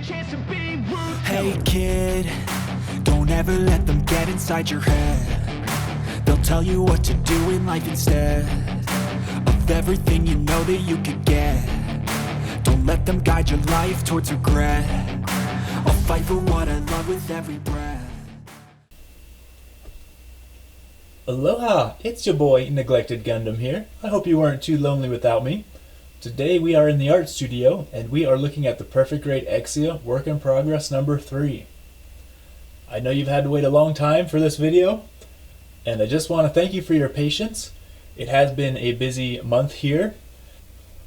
Hey kid, don't ever let them get inside your head. They'll tell you what to do in life instead of everything you know that you could get. Don't let them guide your life towards regret. I'll fight for what I love with every breath. Aloha! It's your boy, Neglected Gundam here. I hope you weren't too lonely without me. Today we are in the art studio, and we are looking at the Perfect Grade Exia Work in Progress number 3. I know you've had to wait a long time for this video, and I just want to thank you for your patience. It has been a busy month here.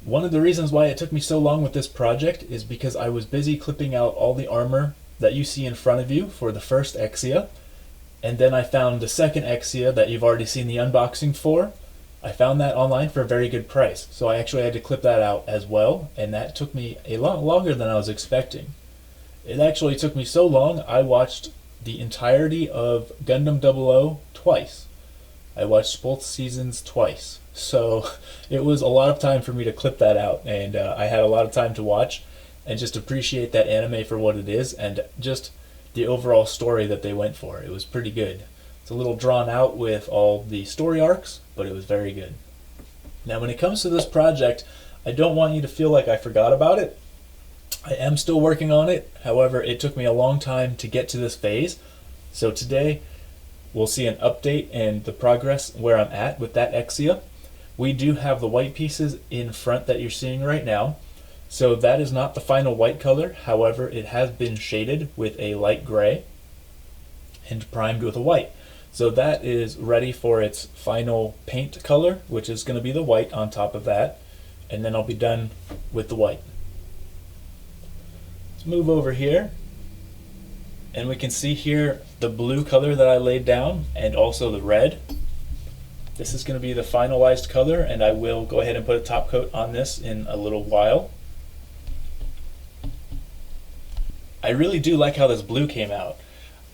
One of the reasons why it took me so long with this project is because I was busy clipping out all the armor that you see in front of you for the first Exia, and then I found the second Exia that you've already seen the unboxing for. I found that online for a very good price, so I actually had to clip that out as well, and that took me a lot longer than I was expecting. It actually took me so long, I watched the entirety of Gundam 00 twice. I watched both seasons twice, so it was a lot of time for me to clip that out, and I had a lot of time to watch and just appreciate that anime for what it is and just the overall story that they went for. It was pretty good. It's a little drawn out with all the story arcs, but it was very good. Now when it comes to this project, I don't want you to feel like I forgot about it. I am still working on it. However, it took me a long time to get to this phase. So today we'll see an update and the progress where I'm at with that Exia. We do have the white pieces in front that you're seeing right now. So that is not the final white color. However, it has been shaded with a light gray and primed with a white. So that is ready for its final paint color, which is going to be the white on top of that. And then I'll be done with the white. Let's move over here. And we can see here the blue color that I laid down and also the red. This is going to be the finalized color, and I will go ahead and put a top coat on this in a little while. I really do like how this blue came out.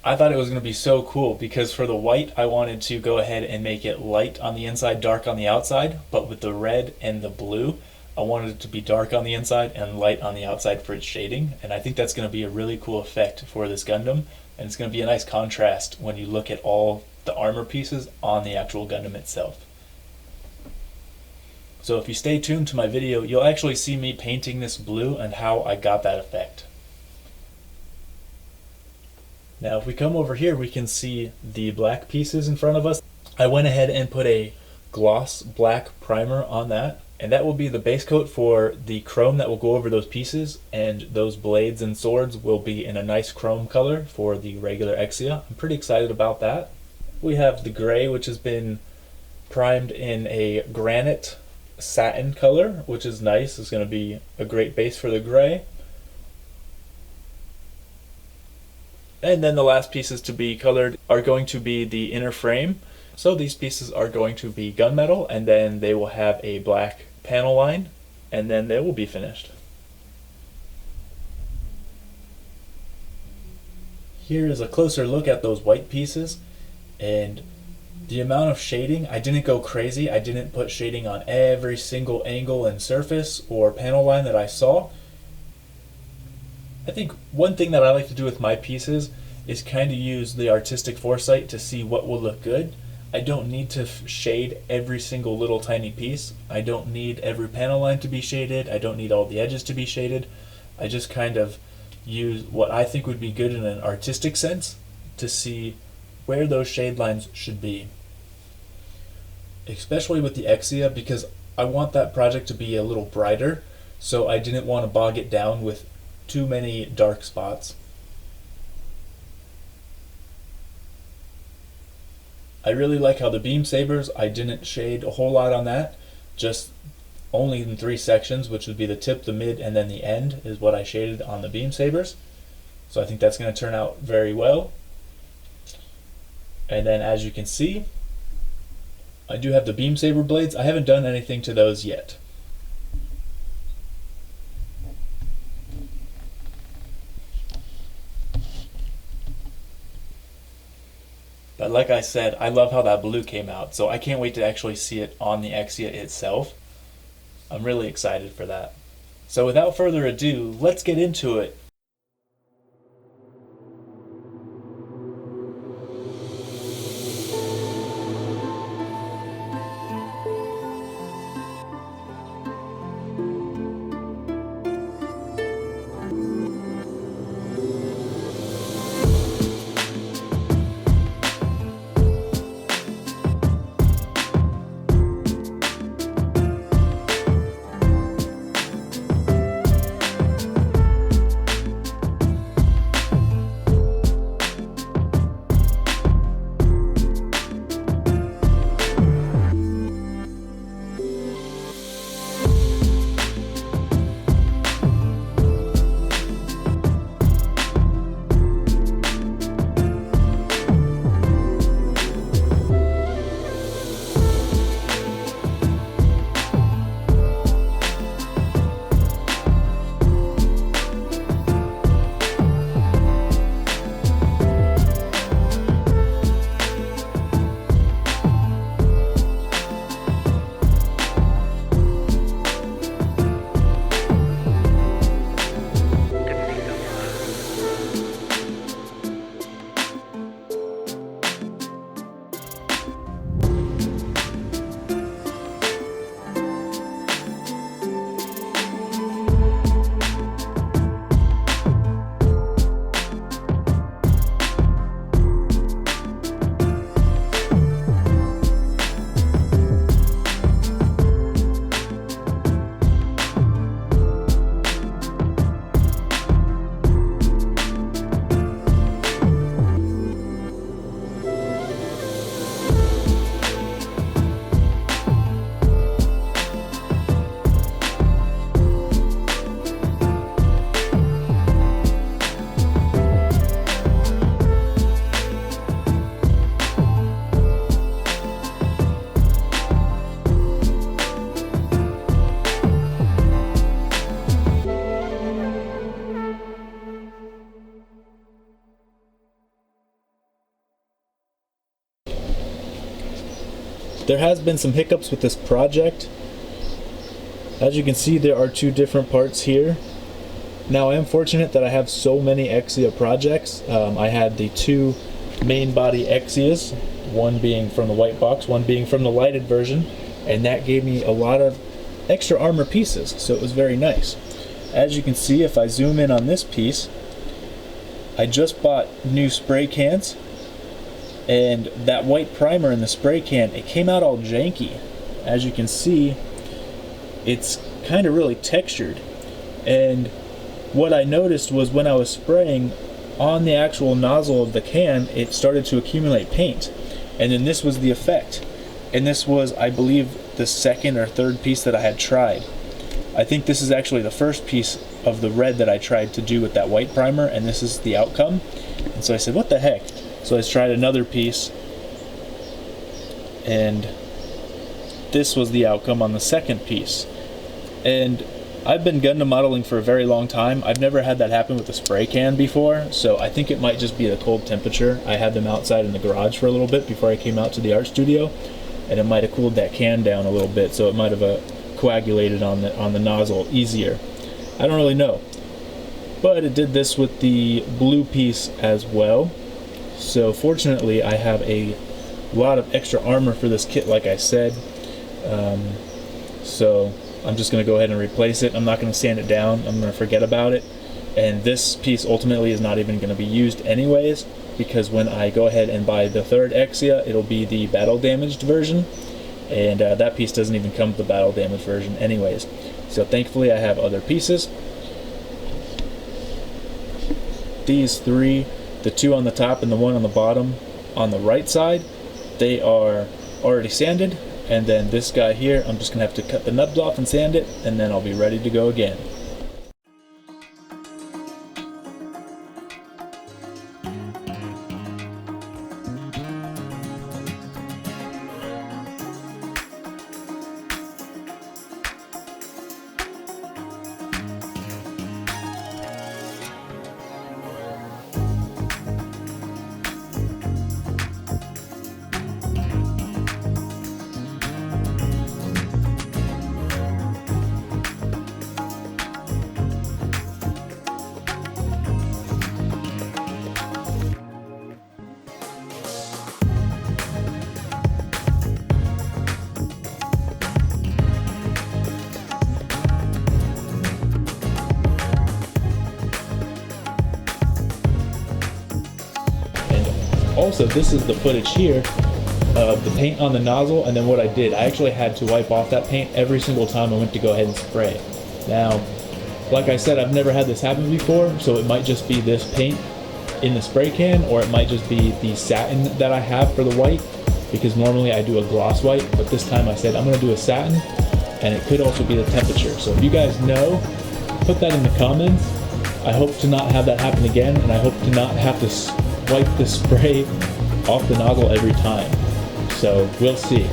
I thought it was going to be so cool because for the white I wanted to go ahead and make it light on the inside, dark on the outside, but with the red and the blue I wanted it to be dark on the inside and light on the outside for its shading, and I think that's going to be a really cool effect for this Gundam, and it's going to be a nice contrast when you look at all the armor pieces on the actual Gundam itself. So if you stay tuned to my video, you'll actually see me painting this blue and how I got that effect. Now if we come over here, we can see the black pieces in front of us. I went ahead and put a gloss black primer on that, and that will be the base coat for the chrome that will go over those pieces, and those blades and swords will be in a nice chrome color for the regular Exia. I'm pretty excited about that. We have the gray, which has been primed in a granite satin color, which is nice. It's going to be a great base for the gray. And then the last pieces to be colored are going to be the inner frame. So these pieces are going to be gunmetal, and then they will have a black panel line, and then they will be finished. Here is a closer look at those white pieces, and the amount of shading, I didn't go crazy. I didn't put shading on every single angle and surface or panel line that I saw. I think one thing that I like to do with my pieces is kind of use the artistic foresight to see what will look good. I don't need to shade every single little tiny piece. I don't need every panel line to be shaded. I don't need all the edges to be shaded. I just kind of use what I think would be good in an artistic sense to see where those shade lines should be. Especially with the Exia, because I want that project to be a little brighter, so I didn't want to bog it down with too many dark spots. I really like how the beam sabers, I didn't shade a whole lot on that, just only in 3 sections, which would be the tip, the mid, and then the end is what I shaded on the beam sabers. So I think that's going to turn out very well. And then as you can see, I do have the beam saber blades. I haven't done anything to those yet. But like I said, I love how that blue came out, so I can't wait to actually see it on the Exia itself. I'm really excited for that. So without further ado, let's get into it. there has been some hiccups with this project. As you can see, there are two different parts here. Now, I am fortunate that I have so many Exia projects. I had the two main body Exias, one being from the white box, one being from the lighted version, and that gave me a lot of extra armor pieces, so it was very nice. As you can see, if I zoom in on this piece, I just bought new spray cans, and that white primer in the spray can, it came out all janky. As you can see, it's kind of really textured, and what I noticed was when I was spraying on the actual nozzle of the can, it started to accumulate paint, and then this was the effect. And this was, I believe, the second or third piece that I had tried. I think this is actually the first piece of the red that I tried to do with that white primer, and this is the outcome. And so I said, what the heck? So I tried another piece, and this was the outcome on the second piece. And I've been Gundam modeling for a very long time. I've never had that happen with the spray can before, so I think it might just be the cold temperature. I had them outside in the garage for a little bit before I came out to the art studio, and it might have cooled that can down a little bit, so it might have coagulated on the nozzle easier. I don't really know. But it did this with the blue piece as well. So fortunately, I have a lot of extra armor for this kit, like I said. So I'm just going to go ahead and replace it. I'm not going to sand it down. I'm going to forget about it. And this piece ultimately is not even going to be used anyways, because when I go ahead and buy the third Exia, it'll be the battle damaged version. And that piece doesn't even come with the battle damaged version anyways. So thankfully I have other pieces. These three, the two on the top and the one on the bottom on the right side, they are already sanded. And then this guy here, I'm just gonna have to cut the nubs off and sand it, and then I'll be ready to go again. Also, this is the footage here of the paint on the nozzle, and then what I did, I actually had to wipe off that paint every single time I went to go ahead and spray. Now, like I said, I've never had this happen before, so it might just be this paint in the spray can, or it might just be the satin that I have for the white, because normally I do a gloss white, but this time I said I'm going to do a satin, and it could also be the temperature. So if you guys know, put that in the comments. I hope to not have that happen again, and I hope to not have to wipe the spray off the nozzle every time. So we'll see.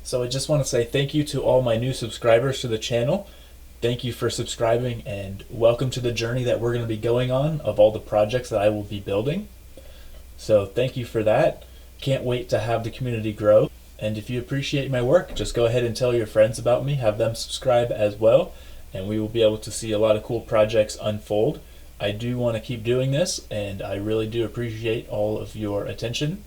So I just want to say thank you to all my new subscribers to the channel. Thank you for subscribing and welcome to the journey that we're going to be going on of all the projects that I will be building. So thank you for that. Can't wait to have the community grow. And if you appreciate my work, just go ahead and tell your friends about me, have them subscribe as well, and we will be able to see a lot of cool projects unfold. I do want to keep doing this, and I really do appreciate all of your attention.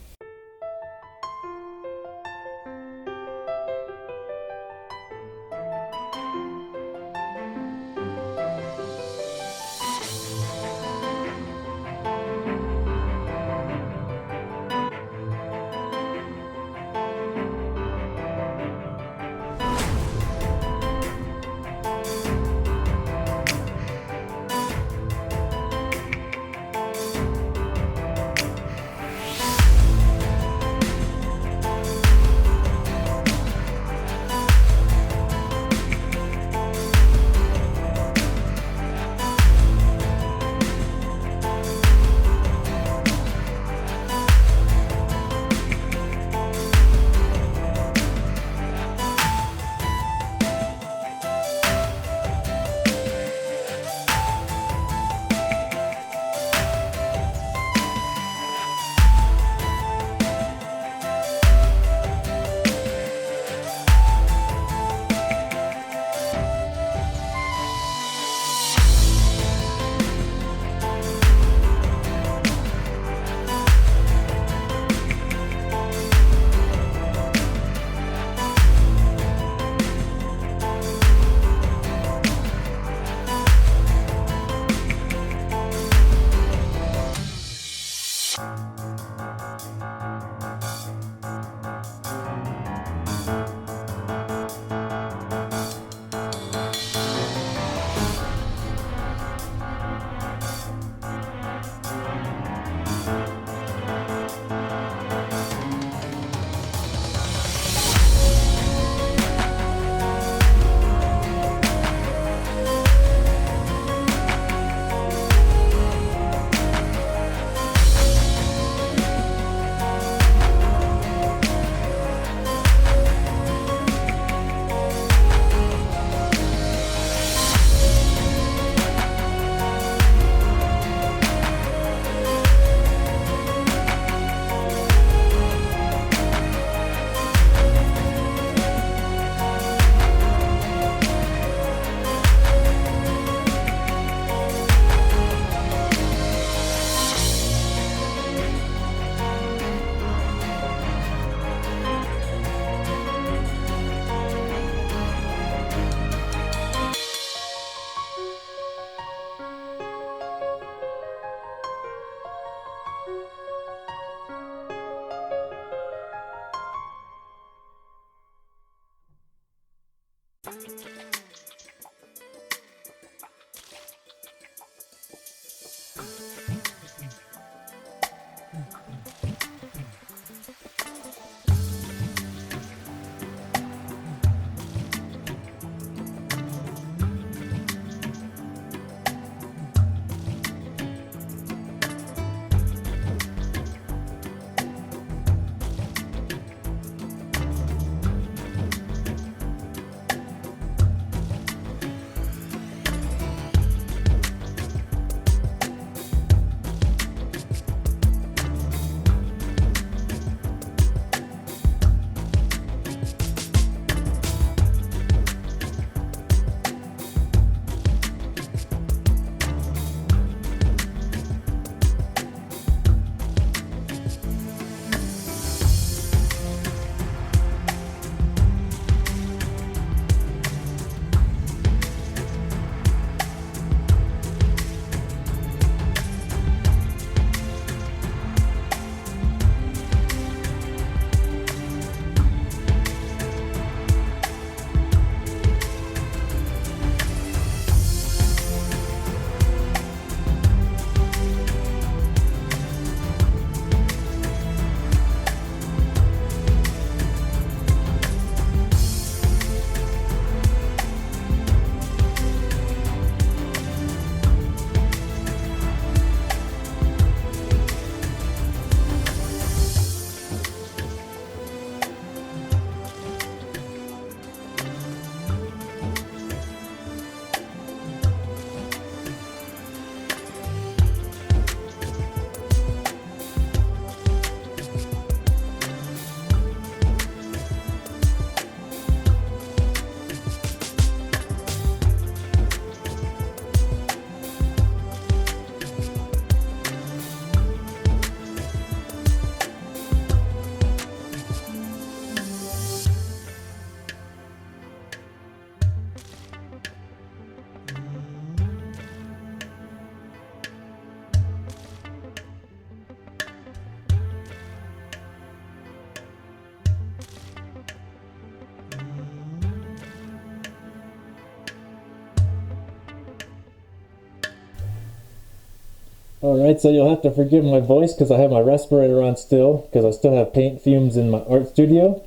Alright, so you'll have to forgive my voice because I have my respirator on still, because I still have paint fumes in my art studio.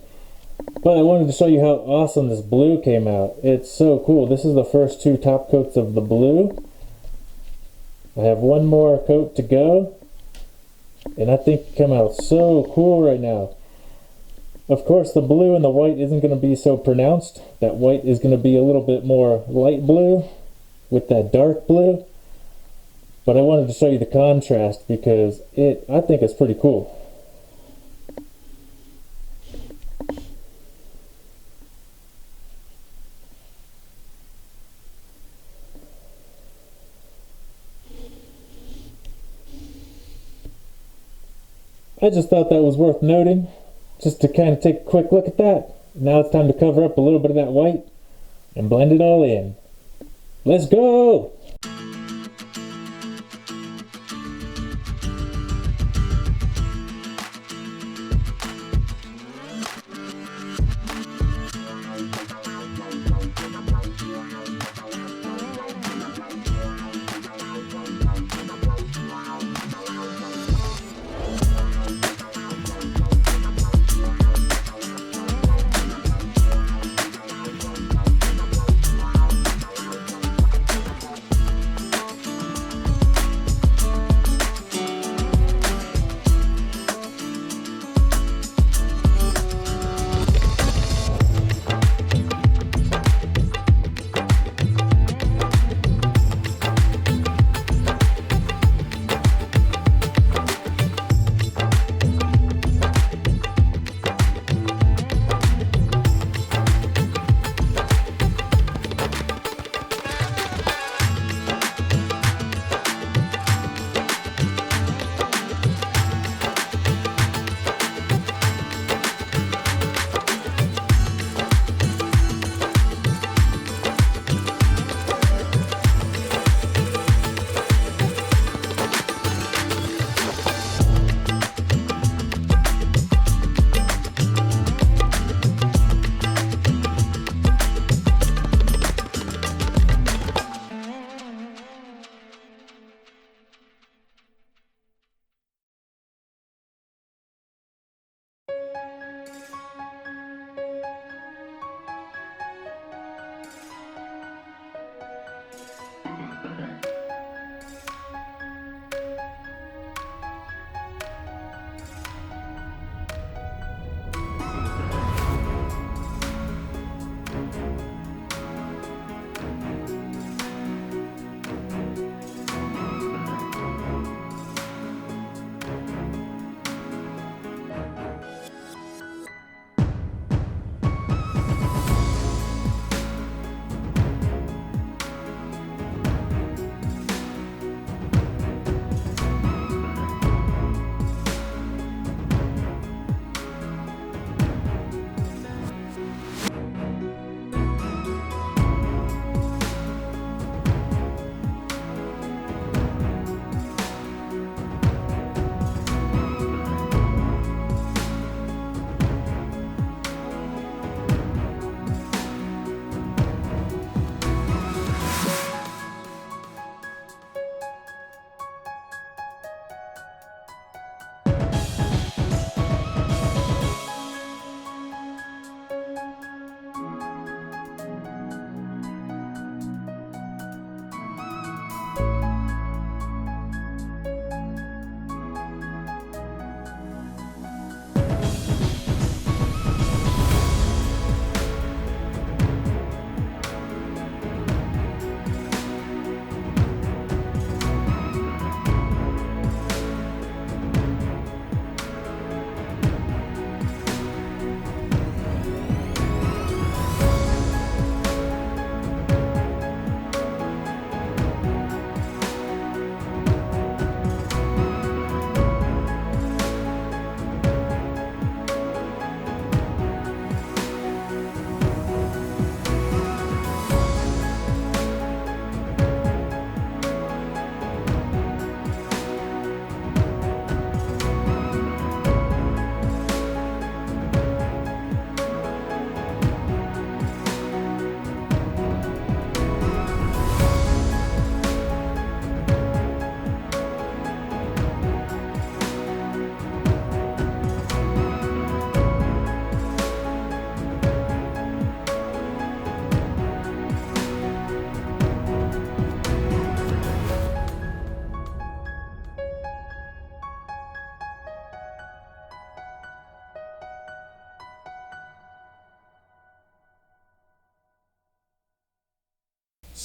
But I wanted to show you how awesome this blue came out. It's so cool. This is the first 2 top coats of the blue. I have one more coat to go, and I think it came out so cool right now. Of course, the blue and the white isn't going to be so pronounced. That white is going to be a little bit more light blue with that dark blue. But I wanted to show you the contrast because I think it's pretty cool. I just thought that was worth noting, just to kind of take a quick look at that. Now it's time to cover up a little bit of that white and blend it all in. Let's go!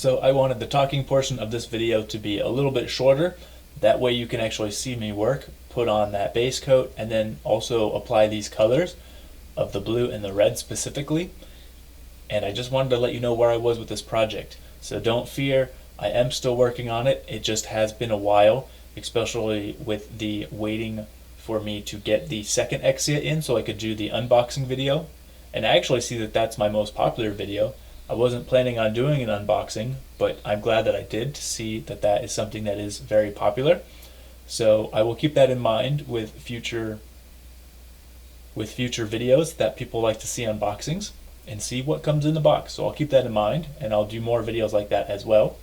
So I wanted the talking portion of this video to be a little bit shorter. That way you can actually see me work, put on that base coat, and then also apply these colors of the blue and the red specifically. And I just wanted to let you know where I was with this project. So don't fear, I am still working on it. It just has been a while, especially with the waiting for me to get the second Exia in so I could do the unboxing video. And I actually see that that's my most popular video. I wasn't planning on doing an unboxing, but I'm glad that I did to see that that is something that is very popular. So I will keep that in mind with future videos that people like to see unboxings and see what comes in the box. So I'll keep that in mind, and I'll do more videos like that as well.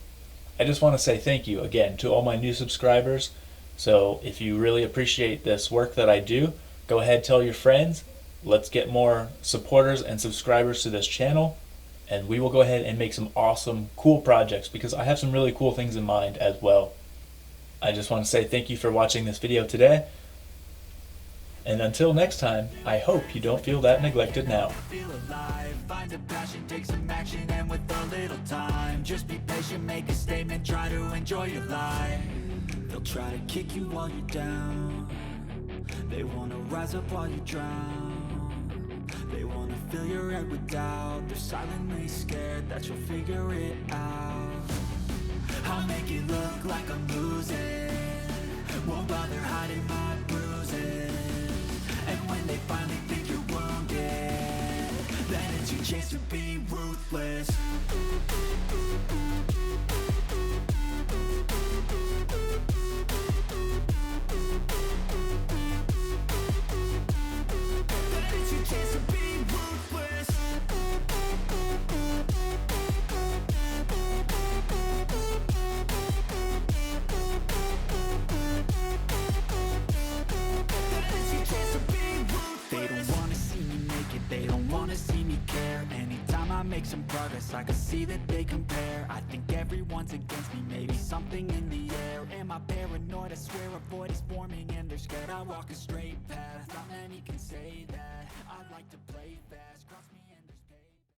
I just want to say thank you again to all my new subscribers. So if you really appreciate this work that I do, go ahead, tell your friends. Let's get more supporters and subscribers to this channel, and we will go ahead and make some awesome, cool projects, because I have some really cool things in mind as well. I just want to say thank you for watching this video today. And until next time, I hope you don't feel that neglected now. Feel alive, find a passion, take some action, and with a little time, just be patient, make a statement, try to enjoy your life. They'll try to kick you while you're down. They wanna rise up while you drown. They wanna fill your head with doubt. They're silently scared that you'll figure it out. I'll make it look like I'm losing, won't bother hiding my bruises. And when they finally think you're wounded, then it's your chance to be ruthless. Then it's your chance to be ruthless. They don't wanna see me make it, they don't wanna see me care. Anytime I make some progress, I can see that they compare. I think everyone's against me, maybe something in the air. Am I paranoid? I swear a void is forming and they're scared I walk a straight path. Not many can say that. I like to play fast, cross me